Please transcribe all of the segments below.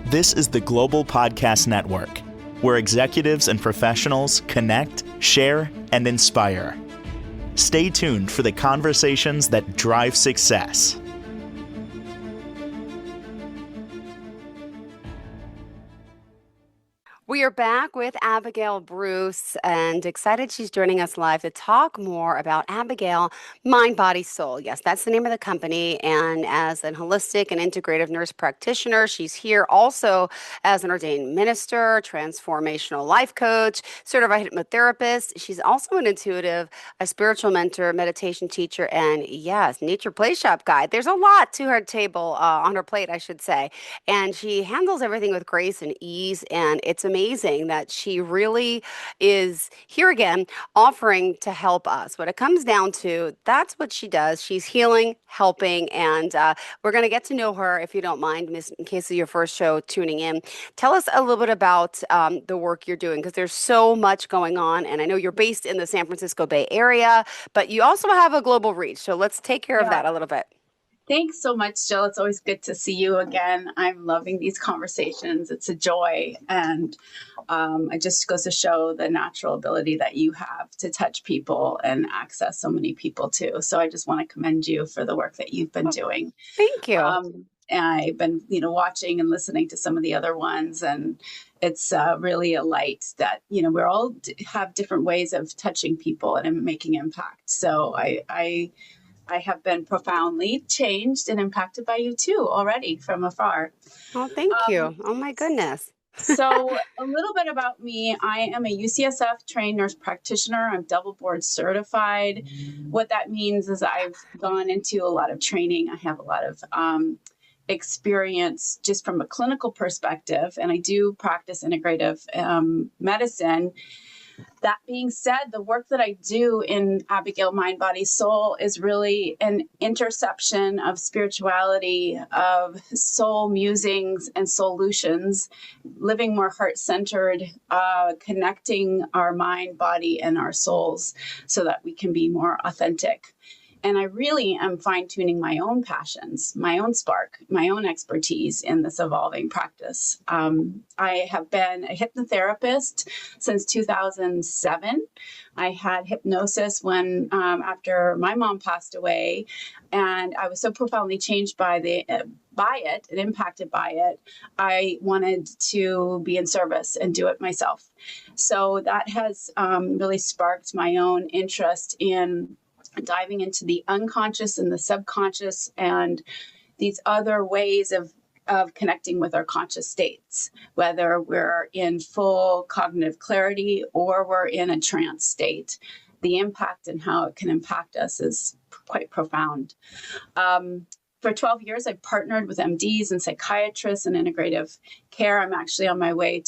This is the Global Podcast Network, where executives and professionals connect, share, and inspire. Stay tuned for the conversations that drive success. We are back with Abigail Bruce and excited she's joining us live to talk more about Abigail Mind, Body, Soul. Yes, that's the name of the company. And as an holistic and integrative nurse practitioner, she's here also as an ordained minister, transformational life coach, certified hypnotherapist. She's also an intuitive, a spiritual mentor, meditation teacher, and yes, nature play shop guide. There's a lot to her table on her plate, I should say. And she handles everything with grace and ease. And it's amazing that she really is here again offering to help us. What it comes down to, that's what she does. She's healing, helping, and we're going to get to know her, if you don't mind, Miss, in case of your first show tuning in. Tell us a little bit about the work you're doing, because there's so much going on, and I know you're based in the San Francisco Bay Area, but you also have a global reach, so let's take care of that a little bit. Thanks so much, Jill. It's always good to see you again. I'm loving these conversations. It's a joy. And it just goes to show the natural ability that you have to touch people and access so many people too. So I just want to commend you for the work that you've been doing. Thank you. And I've been, watching and listening to some of the other ones, and it's really a light that, we all have different ways of touching people and making impact. So I have been profoundly changed and impacted by you too already from afar. Oh, thank you. Oh my goodness. So a little bit about me. I am a UCSF trained nurse practitioner. I'm double board certified. What that means is I've gone into a lot of training. I have a lot of experience just from a clinical perspective, and I do practice integrative medicine. That being said, the work that I do in Abigail Mind, Body, Soul is really an interception of spirituality, of soul musings and solutions, living more heart-centered, connecting our mind, body, and our souls so that we can be more authentic. And I really am fine-tuning my own passions, my own spark, my own expertise in this evolving practice. I have been a hypnotherapist since 2007. I had hypnosis when after my mom passed away, and I was so profoundly changed by it and impacted by it. I wanted to be in service and do it myself. So that has really sparked my own interest in diving into the unconscious and the subconscious and these other ways of connecting with our conscious states, whether we're in full cognitive clarity or we're in a trance state. The impact and how it can impact us is quite profound. For 12 years, I've partnered with MDs and psychiatrists in integrative care. I'm actually on my way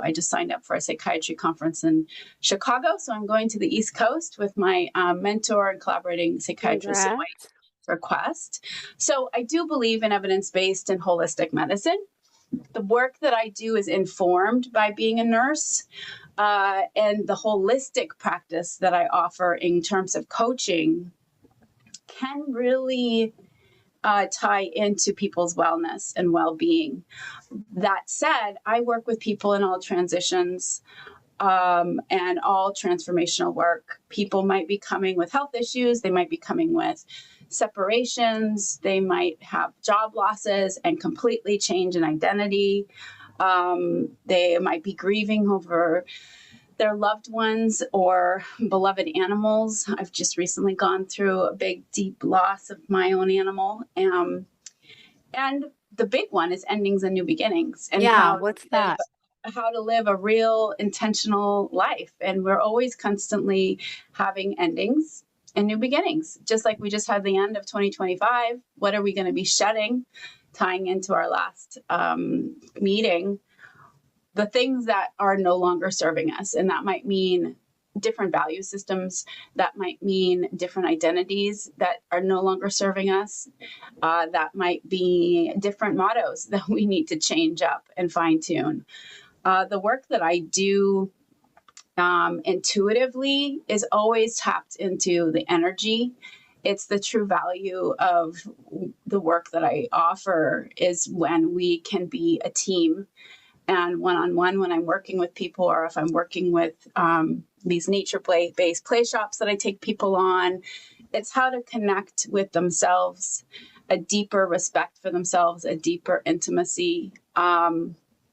I just signed up for a psychiatry conference in Chicago. So I'm going to the East Coast with my mentor and collaborating psychiatrist at White Request. So I do believe in evidence-based and holistic medicine. The work that I do is informed by being a nurse, and the holistic practice that I offer in terms of coaching can really tie into people's wellness and well-being. That said, I work with people in all transitions and all transformational work. People might be coming with health issues. They might be coming with separations. They might have job losses and completely change in identity. They might be grieving over their loved ones or beloved animals. I've just recently gone through a big, deep loss of my own animal. And the big one is endings and new beginnings. And what's that? How to live a real intentional life. And we're always constantly having endings and new beginnings. Just like we just had the end of 2025. What are we going to be shedding? Tying into our last meeting, the things that are no longer serving us. And that might mean different value systems. That might mean different identities that are no longer serving us. That might be different mottos that we need to change up and fine tune. The work that I do intuitively is always tapped into the energy it's the true value of the work that I offer is when we can be a team. And one-on-one, when I'm working with people, or if I'm working with these nature-based play shops that I take people on, it's how to connect with themselves, a deeper respect for themselves, a deeper intimacy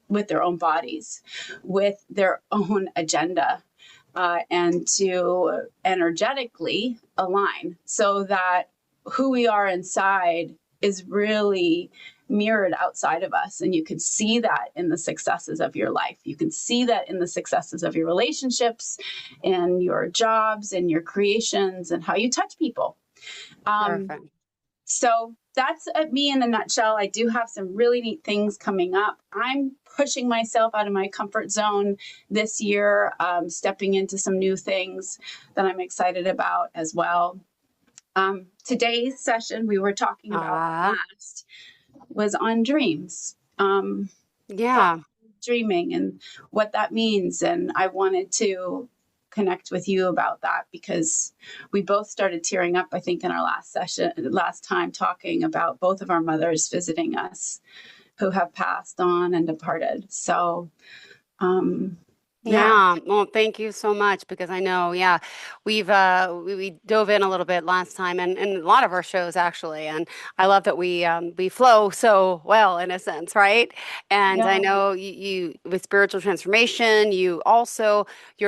with their own bodies, with their own agenda, and to energetically align so that who we are inside is really mirrored outside of us. And you can see that in the successes of your life. You can see that in the successes of your relationships and your jobs and your creations and how you touch people. Perfect. So that's me in a nutshell. I do have some really neat things coming up. I'm pushing myself out of my comfort zone this year, stepping into some new things that I'm excited about as well. Today's session we were talking about last was on dreams. Dreaming and what that means. And I wanted to connect with you about that because we both started tearing up, I think, in our last time talking about both of our mothers visiting us who have passed on and departed. So, Yeah. Well, thank you so much because I know, we dove in a little bit last time and a lot of our shows actually, and I love that we flow so well in a sense, right? And I know you with spiritual transformation, you're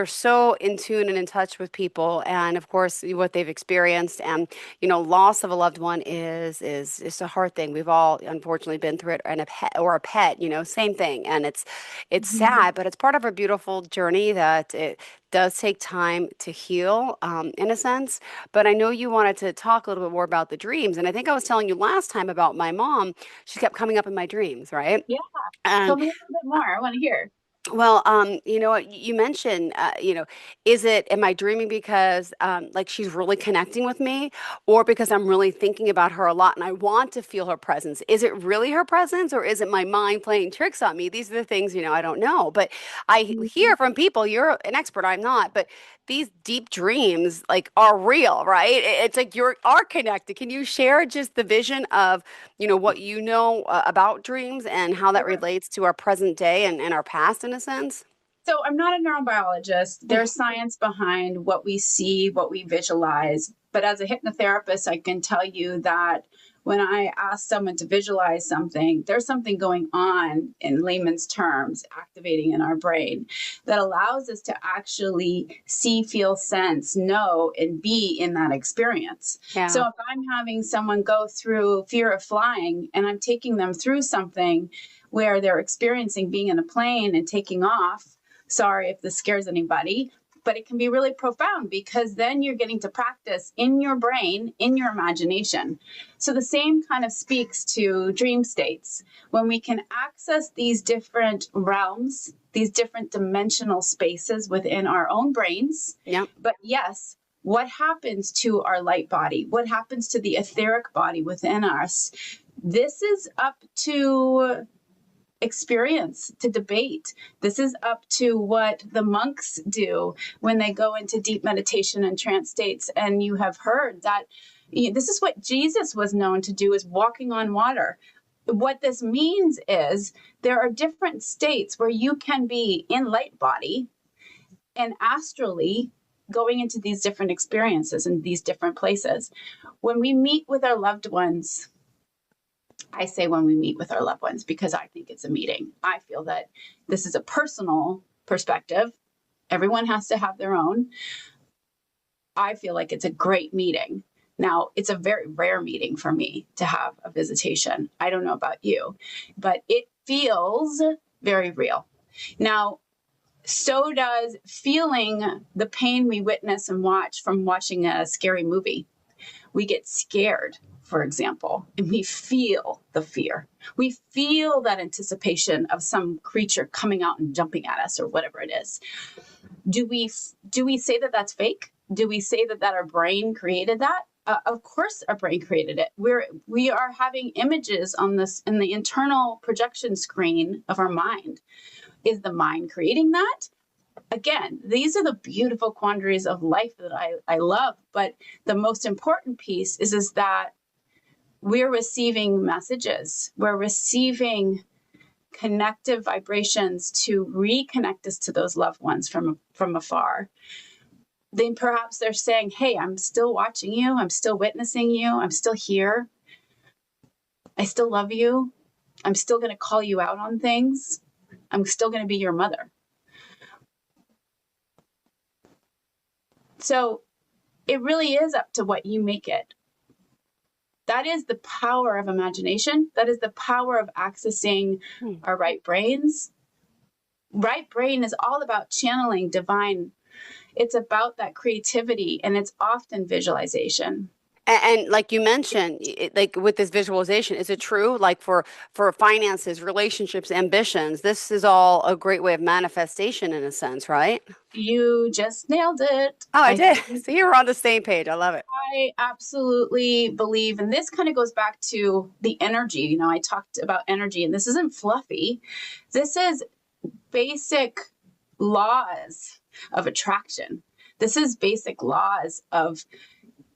so in tune and in touch with people, and of course what they've experienced, and loss of a loved one is a hard thing. We've all unfortunately been through it, and a pet, same thing, and it's sad, but it's part of a beautiful journey that it does take time to heal, in a sense. But I know you wanted to talk a little bit more about the dreams. And I think I was telling you last time about my mom. She kept coming up in my dreams, right? Yeah. Tell And me a little bit more. I want to hear. well, you know what you mentioned, am I dreaming because like she's really connecting with me, or because I'm really thinking about her a lot and I want to feel her presence? Is it really her presence, or is it my mind playing tricks on me? These are the things, I don't know. But I hear from people, you're an expert, I'm not, but these deep dreams like are real, right? It's like you are connected. Can you share just the vision of, what about dreams and how that Sure. relates to our present day and our past in a sense? So I'm not a neurobiologist. There's science behind what we see, what we visualize. But as a hypnotherapist, I can tell you that when I ask someone to visualize something, there's something going on in layman's terms, activating in our brain that allows us to actually see, feel, sense, know, and be in that experience. Yeah. So if I'm having someone go through fear of flying and I'm taking them through something where they're experiencing being in a plane and taking off, sorry if this scares anybody, but it can be really profound because then you're getting to practice in your brain, in your imagination. So the same kind of speaks to dream states. When we can access these different realms, these different dimensional spaces within our own brains. Yep. But yes, what happens to our light body? What happens to the etheric body within us? This is up to experience, to debate. This is up to what the monks do when they go into deep meditation and trance states. And you have heard that this is what Jesus was known to do, is walking on water. What this means is there are different states where you can be in light body and astrally going into these different experiences in these different places. When we meet with our loved ones, I say when we meet with our loved ones because I think it's a meeting. I feel that this is a personal perspective. Everyone has to have their own. I feel like it's a great meeting. Now, it's a very rare meeting for me to have a visitation. I don't know about you, but it feels very real. Now, so does feeling the pain we witness and watch from watching a scary movie. We get scared, for example, and we feel the fear. We feel that anticipation of some creature coming out and jumping at us or whatever it is. Do we say that that's fake? Do we say that our brain created that? Of course, our brain created it. We are having images on this in the internal projection screen of our mind. Is the mind creating that? again, these are the beautiful quandaries of life that I love. But the most important piece is that we're receiving messages. We're receiving connective vibrations to reconnect us to those loved ones from afar. Then perhaps they're saying, hey, I'm still watching you. I'm still witnessing you. I'm still here. I still love you. I'm still going to call you out on things. I'm still going to be your mother. So it really is up to what you make it. That is the power of imagination. That is the power of accessing our right brains. Right brain is all about channeling divine. It's about that creativity, and it's often visualization. And like you mentioned, like with this visualization, is it true? Like for finances, relationships, ambitions, this is all a great way of manifestation in a sense, right? You just nailed it. Oh, I I did. think So you're on the same page. I love it. I absolutely believe, and this kind of goes back to the energy. You know, I talked about energy, and this isn't fluffy. This is basic laws of attraction. This is basic laws of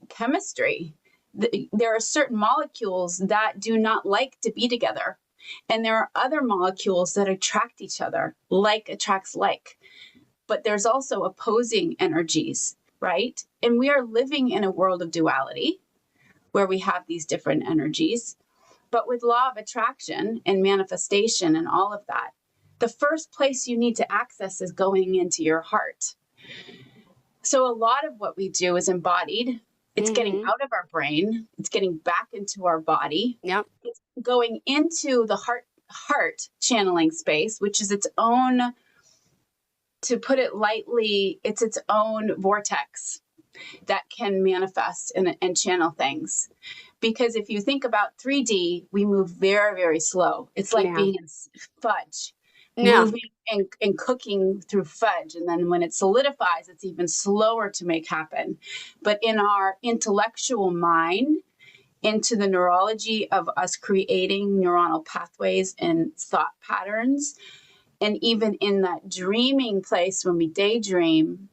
chemistry. There are certain molecules that do not like to be together. And there are other molecules that attract each other, like attracts like. But there's also opposing energies, right? And we are living in a world of duality where we have these different energies. But with law of attraction and manifestation and all of that, the first place you need to access is going into your heart. So a lot of what we do is embodied. It's getting out of our brain. It's getting back into our body. Yep. It's going into the heart channeling space, which is its own, to put it lightly, it's its own vortex that can manifest and channel things. Because if you think about 3D, we move very, very slow. It's like being in fudge, moving and cooking through fudge. And then when it solidifies, it's even slower to make happen. But in our intellectual mind, into the neurology of us creating neuronal pathways and thought patterns, and even in that dreaming place when we daydream,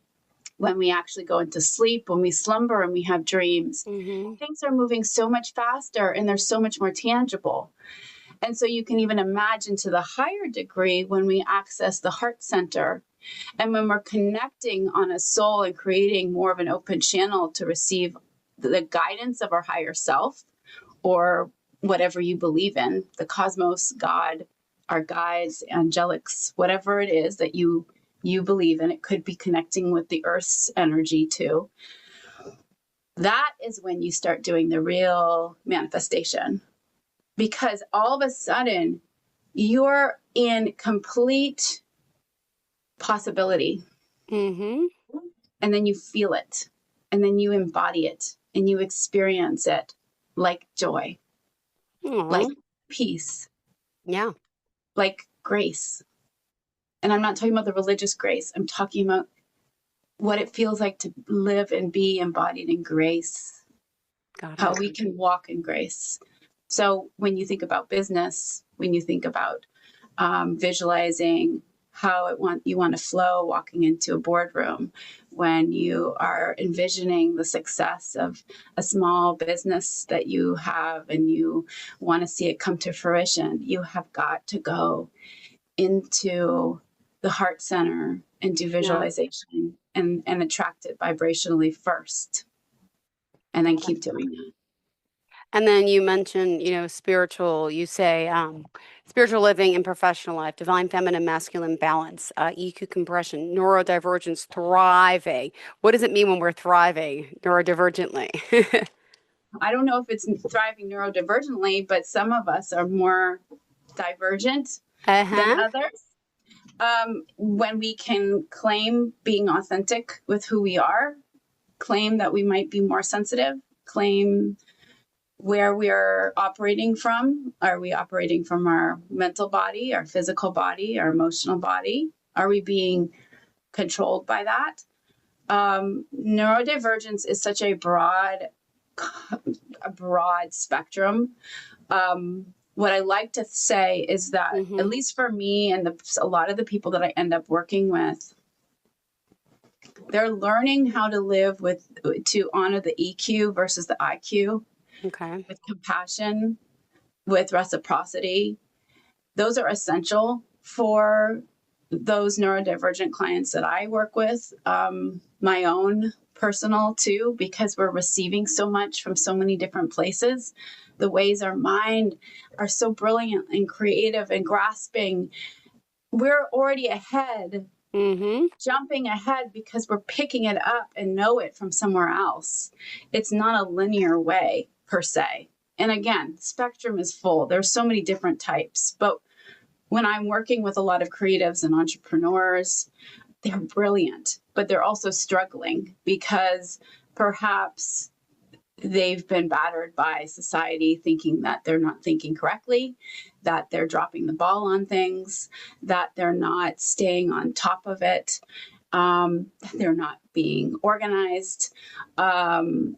when we actually go into sleep, when we slumber and we have dreams, things are moving so much faster and they're so much more tangible. And so you can even imagine to the higher degree when we access the heart center and when we're connecting on a soul and creating more of an open channel to receive the guidance of our higher self or whatever you believe in, the cosmos, God, our guides, angelics, whatever it is that you believe in. It could be connecting with the earth's energy too. That is when you start doing the real manifestation, because all of a sudden you're in complete possibility. And then you feel it, and then you embody it, and you experience it like joy, like peace, like grace. And I'm not talking about the religious grace. I'm talking about what it feels like to live and be embodied in grace, how we can walk in grace. So when you think about business, when you think about visualizing how you want to flow walking into a boardroom, when you are envisioning the success of a small business that you have and you want to see it come to fruition, you have got to go into the heart center and do visualization and attract it vibrationally first, and then keep doing that. And then you mentioned, spiritual, you say spiritual living and professional life, divine feminine masculine balance, EQ compression, neurodivergence, thriving. What does it mean when we're thriving neurodivergently? I don't know if it's thriving neurodivergently, but some of us are more divergent than others. When we can claim being authentic with who we are, claim that we might be more sensitive, claim where we are operating from. Are we operating from our mental body, our physical body, our emotional body? Are we being controlled by that? Neurodivergence is such a broad spectrum. What I like to say is that, at least for me and a lot of the people that I end up working with, They're learning how to live to honor the EQ versus the IQ, Okay. with compassion, with reciprocity. Those are essential for those neurodivergent clients that I work with, my own personal too, because we're receiving so much from so many different places. The ways our mind are so brilliant and creative and grasping. We're already ahead, jumping ahead because we're picking it up and know it from somewhere else. It's not a linear way per se. And again, spectrum is full. There's so many different types, but when I'm working with a lot of creatives and entrepreneurs, they're brilliant, but they're also struggling because perhaps they've been battered by society, thinking that they're not thinking correctly, that they're dropping the ball on things, that they're not staying on top of it, that they're not being organized. And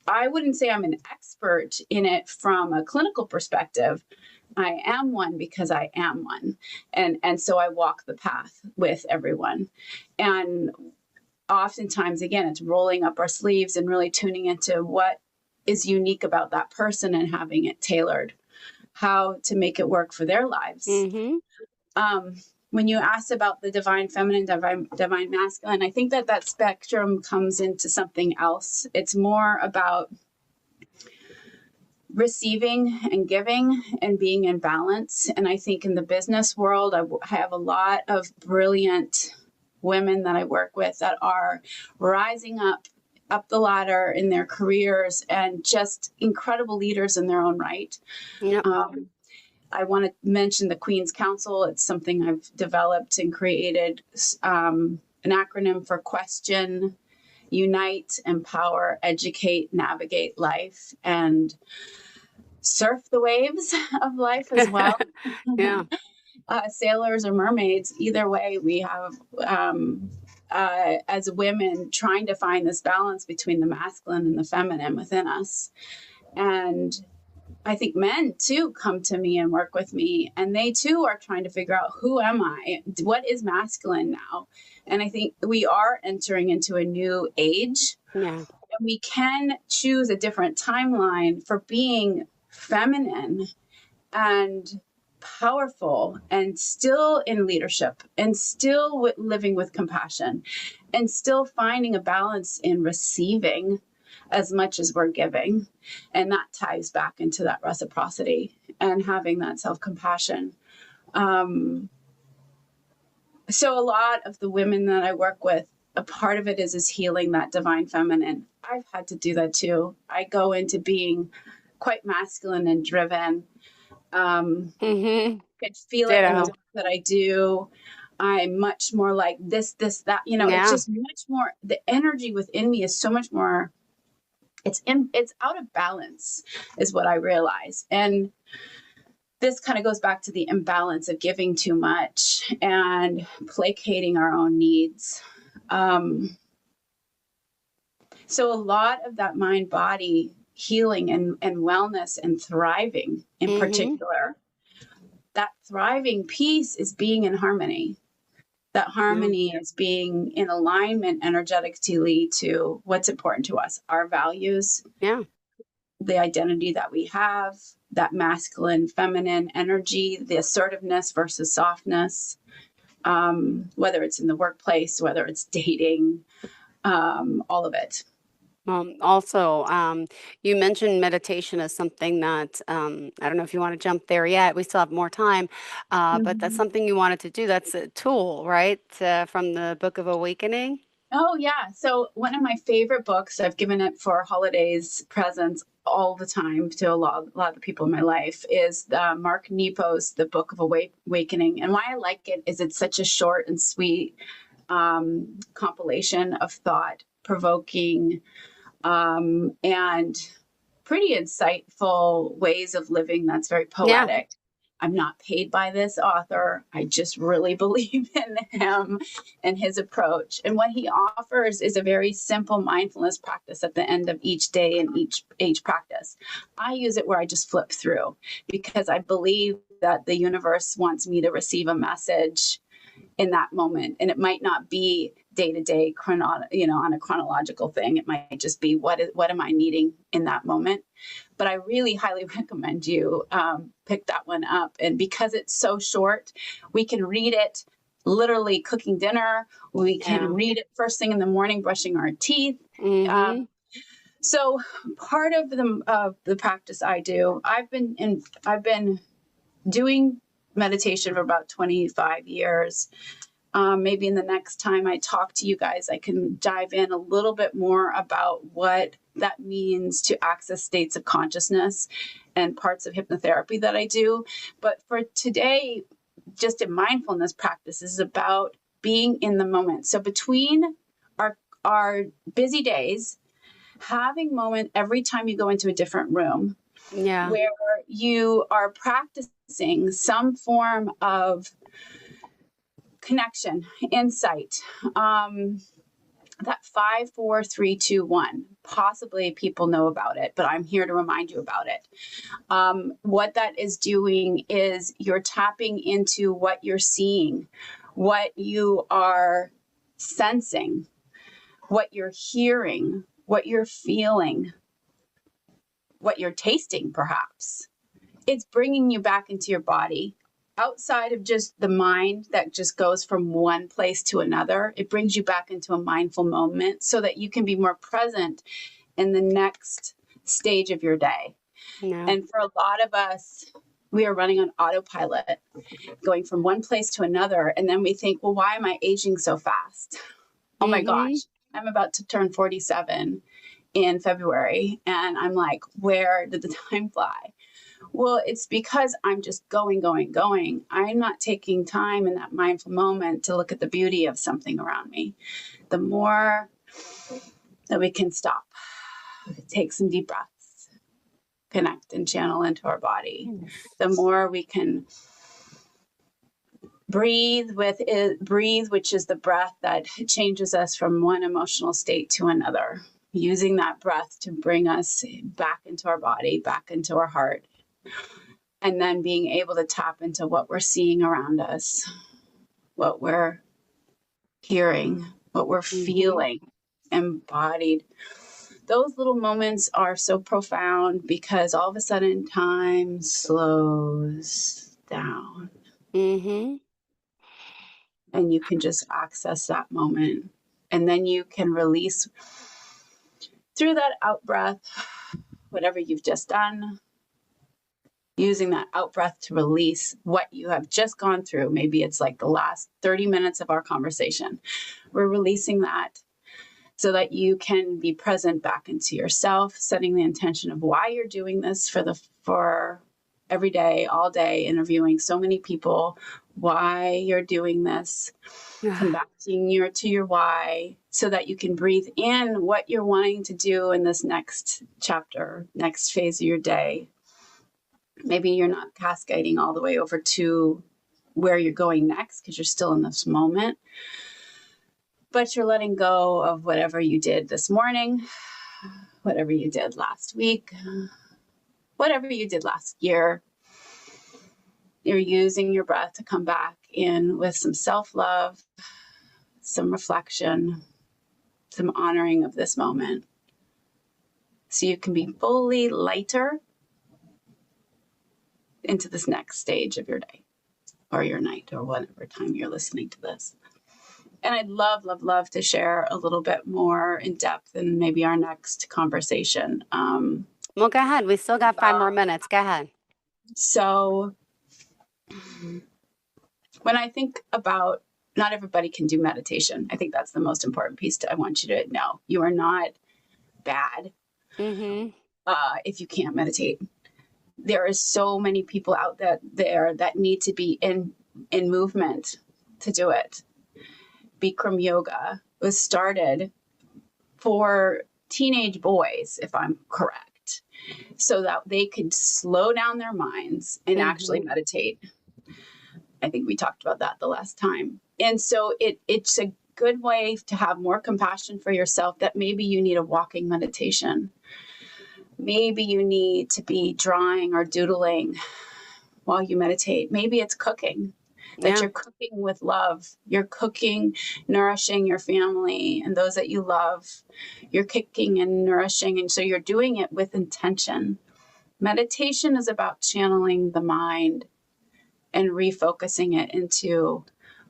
I wouldn't say I'm an expert in it from a clinical perspective. I am one because I am one. And so I walk the path with everyone. And oftentimes, again, it's rolling up our sleeves and really tuning into what is unique about that person and having it tailored, how to make it work for their lives. When you asked about the divine feminine, divine masculine, I think that spectrum comes into something else. It's more about receiving and giving and being in balance. And I think in the business world, I have a lot of brilliant women that I work with that are rising up the ladder in their careers and just incredible leaders in their own right. Yep. I want to mention the Queen's Council. It's something I've developed and created, an acronym for question, unite, empower, educate, navigate life, and surf the waves of life as well. Yeah. Sailors or mermaids, either way, we have, as women, trying to find this balance between the masculine and the feminine within us. And I think men too come to me and work with me, and they too are trying to figure out, who am I? What is masculine now? And I think we are entering into a new age. Yeah. And we can choose a different timeline for being feminine and powerful and still in leadership and still living with compassion and still finding a balance in receiving as much as we're giving. And that ties back into that reciprocity and having that self-compassion. So a lot of the women that I work with, a part of it is healing that divine feminine. I've had to do that too. I go into being quite masculine and driven. Could feel it in the work that I do. I'm much more like this, that, it's just much more, the energy within me is so much more, it's out of balance is what I realize. And this kind of goes back to the imbalance of giving too much and placating our own needs. So a lot of that mind body healing and wellness and thriving in particular, that thriving piece is being in harmony. That harmony is being in alignment energetically to what's important to us, our values, the identity that we have, that masculine, feminine energy, the assertiveness versus softness, whether it's in the workplace, whether it's dating, all of it. Also, you mentioned meditation as something that, I don't know if you want to jump there yet. We still have more time, but that's something you wanted to do. That's a tool, right? From the Book of Awakening. Oh, yeah. So one of my favorite books, I've given it for holidays presents all the time to a lot of the people in my life, is Mark Nepo's The Book of Awakening. And why I like it is it's such a short and sweet compilation of thought-provoking and pretty insightful ways of living that's very poetic. I'm not paid by this author. I just really believe in him and his approach. And what he offers is a very simple mindfulness practice at the end of each day and each practice. I use it where I just flip through because I believe that the universe wants me to receive a message in that moment. And it might not be day-to-day on a chronological thing. It might just be what am I needing in that moment. But I really highly recommend you pick that one up. And because it's so short, we can read it literally cooking dinner. We can read it first thing in the morning, brushing our teeth. So part of the practice I do, I've been doing meditation for about 25 years. Maybe in the next time I talk to you guys, I can dive in a little bit more about what that means to access states of consciousness and parts of hypnotherapy that I do. But for today, just a mindfulness practice is about being in the moment. So between our busy days, having moment every time you go into a different room where you are practicing some form of connection, insight, that 5, 4, 3, 2, 1. Possibly people know about it, but I'm here to remind you about it. What that is doing is you're tapping into what you're seeing, what you are sensing, what you're hearing, what you're feeling, what you're tasting, perhaps. It's bringing you back into your body. Outside of just the mind that just goes from one place to another, it brings you back into a mindful moment so that you can be more present in the next stage of your day. And for a lot of us, we are running on autopilot, going from one place to another. And then we think, well, why am I aging so fast? Oh my gosh, I'm about to turn 47 in February. And I'm like, where did the time fly? Well, it's because I'm just going. I'm not taking time in that mindful moment to look at the beauty of something around me. The more that we can stop, take some deep breaths, connect and channel into our body, the more we can breathe, which is the breath that changes us from one emotional state to another, using that breath to bring us back into our body, back into our heart. And then being able to tap into what we're seeing around us, what we're hearing, what we're feeling, embodied. Those little moments are so profound because all of a sudden time slows down. And you can just access that moment. And then you can release through that out breath, whatever you've just done. Using that out breath to release what you have just gone through. Maybe it's like the last 30 minutes of our conversation. We're releasing that so that you can be present back into yourself, setting the intention of why you're doing this for every day, all day, interviewing so many people, why you're doing this, come back to your why, so that you can breathe in what you're wanting to do in this next chapter, next phase of your day. Maybe you're not cascading all the way over to where you're going next because you're still in this moment, but you're letting go of whatever you did this morning, whatever you did last week, whatever you did last year. You're using your breath to come back in with some self-love, some reflection, some honoring of this moment, so you can be fully lighter into this next stage of your day or your night or whatever time you're listening to this. And I'd love to share a little bit more in depth in maybe our next conversation. Well, go ahead. We still got 5 more minutes. Go ahead. So when I think about, not everybody can do meditation. I think that's the most important piece I want you to know. You are not bad if you can't meditate. There are so many people out there that need to be in movement to do it. Bikram yoga was started for teenage boys, if I'm correct, so that they could slow down their minds and actually meditate. I think we talked about that the last time. And so it's a good way to have more compassion for yourself, that maybe you need a walking meditation. Maybe you need to be drawing or doodling while you meditate. Maybe it's cooking. that Yeah. you're cooking with love. You're cooking, nourishing your family and those that you love. You're cooking and nourishing. And so you're doing it with intention. Meditation is about channeling the mind and refocusing it into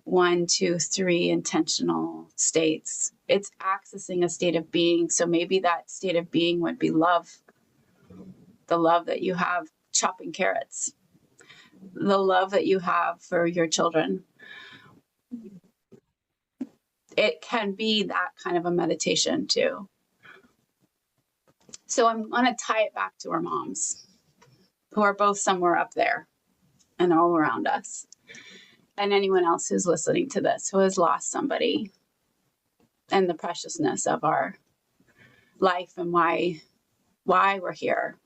1, 2, 3 intentional states. It's accessing a state of being. So maybe that state of being would be love, the love that you have chopping carrots, the love that you have for your children. It can be that kind of a meditation too. So I'm going to tie it back to our moms, who are both somewhere up there and all around us. And anyone else who's listening to this who has lost somebody, and the preciousness of our life and why we're here.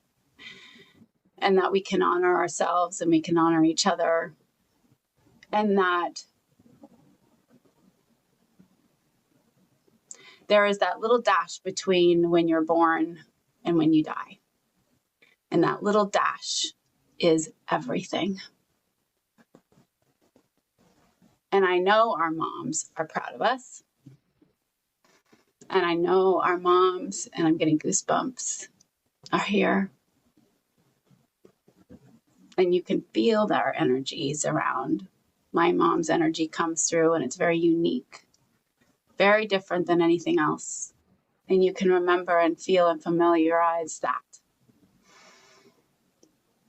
And that we can honor ourselves and we can honor each other. And that there is that little dash between when you're born and when you die. And that little dash is everything. And I know our moms are proud of us. And I know our moms, and I'm getting goosebumps, are here. And you can feel their energies around. My mom's energy comes through, and it's very unique, very different than anything else. And you can remember and feel and familiarize that.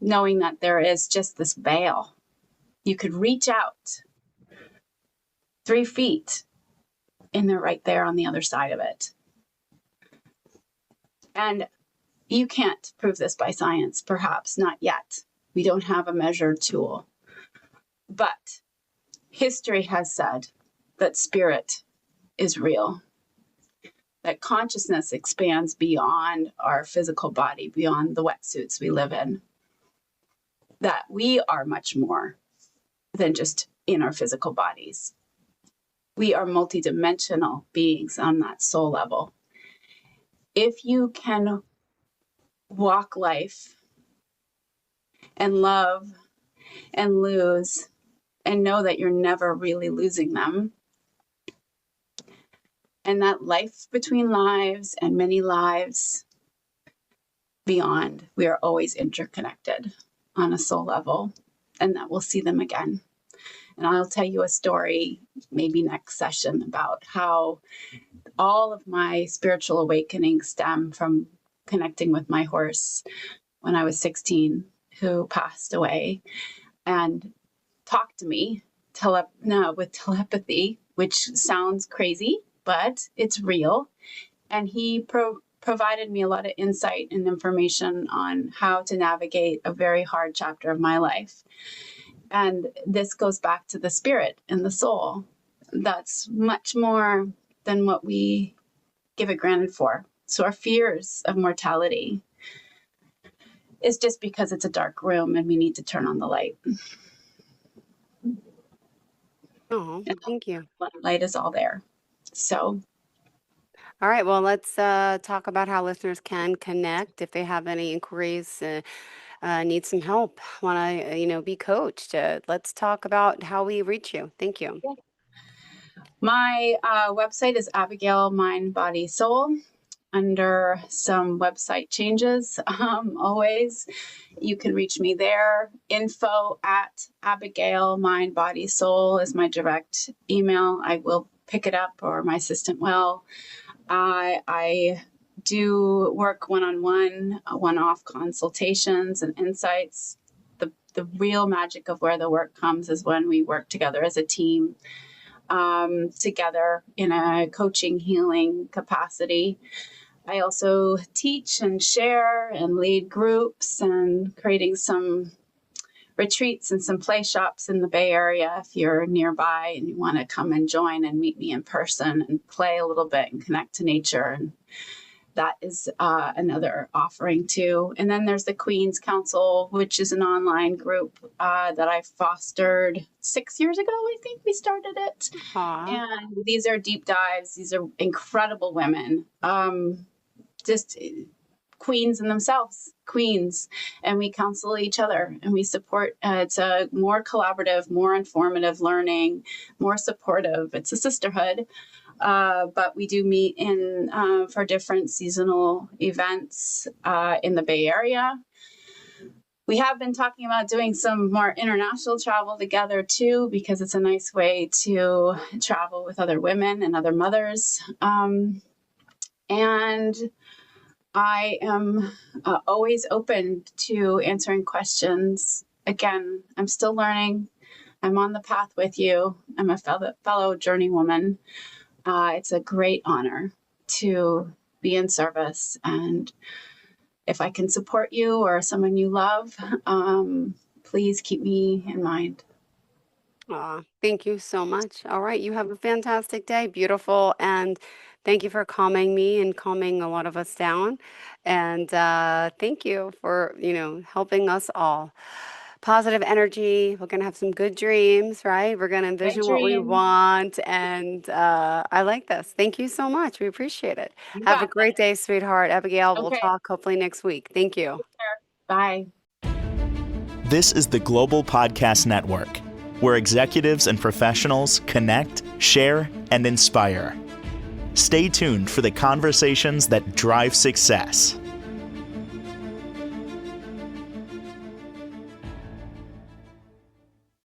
Knowing that there is just this veil. You could reach out 3 feet, and they're right there on the other side of it. And you can't prove this by science, perhaps not yet. We don't have a measured tool. But history has said that spirit is real, that consciousness expands beyond our physical body, beyond the wetsuits we live in, that we are much more than just in our physical bodies. We are multidimensional beings on that soul level. If you can walk life and love and lose and know that you're never really losing them, and that life between lives and many lives beyond, we are always interconnected on a soul level, and that we'll see them again. And I'll tell you a story maybe next session about how all of my spiritual awakening stem from connecting with my horse when I was 16, who passed away, and talked to me with telepathy, which sounds crazy, but it's real. And he provided me a lot of insight and information on how to navigate a very hard chapter of my life. And this goes back to the spirit and the soul. That's much more than what we give it granted for. So our fears of mortality is just because it's a dark room and we need to turn on the light. Oh, And thank you. light is all there. So, All right, well, let's talk about how listeners can connect if they have any inquiries, need some help, want to, be coached. Let's talk about how we reach you. Thank you. my website is AbigailMindBodySoul. Under some website changes, always, you can reach me there. info@AbigailMindBodySoul is my direct email. I will pick it up, or my assistant will. I do work one-on-one, one-off consultations and insights. The real magic of where the work comes is when we work together as a team, together in a coaching, healing capacity. I also teach and share and lead groups, and creating some retreats and some play shops in the Bay Area. If you're nearby and you want to come and join and meet me in person and play a little bit and connect to nature, and that is another offering too. And then there's the Queen's Council, which is an online group that I fostered 6 years ago. I think we started it. Aww. And these are deep dives. These are incredible women. Just queens in themselves, queens, and we counsel each other and we support. It's a more collaborative, more informative learning, more supportive. It's a sisterhood, but we do meet in for different seasonal events in the Bay Area. We have been talking about doing some more international travel together too, because it's a nice way to travel with other women and other mothers. And I am always open to answering questions. Again, I'm still learning. I'm on the path with you. I'm a fellow journey woman. It's a great honor to be in service. And if I can support you or someone you love, please keep me in mind. Thank you so much. All right. You have a fantastic day. Beautiful. And thank you for calming me and calming a lot of us down. And thank you for, helping us all. Positive energy. We're going to have some good dreams, right? We're going to envision what we dreams. want. And I like this. Thank you so much. We appreciate it. You Have a got great day, sweetheart. Abigail, we'll Okay. talk hopefully next week. Thank you. Bye. This is the Global Podcast Network, where executives and professionals connect, share, and inspire. Stay tuned for the conversations that drive success.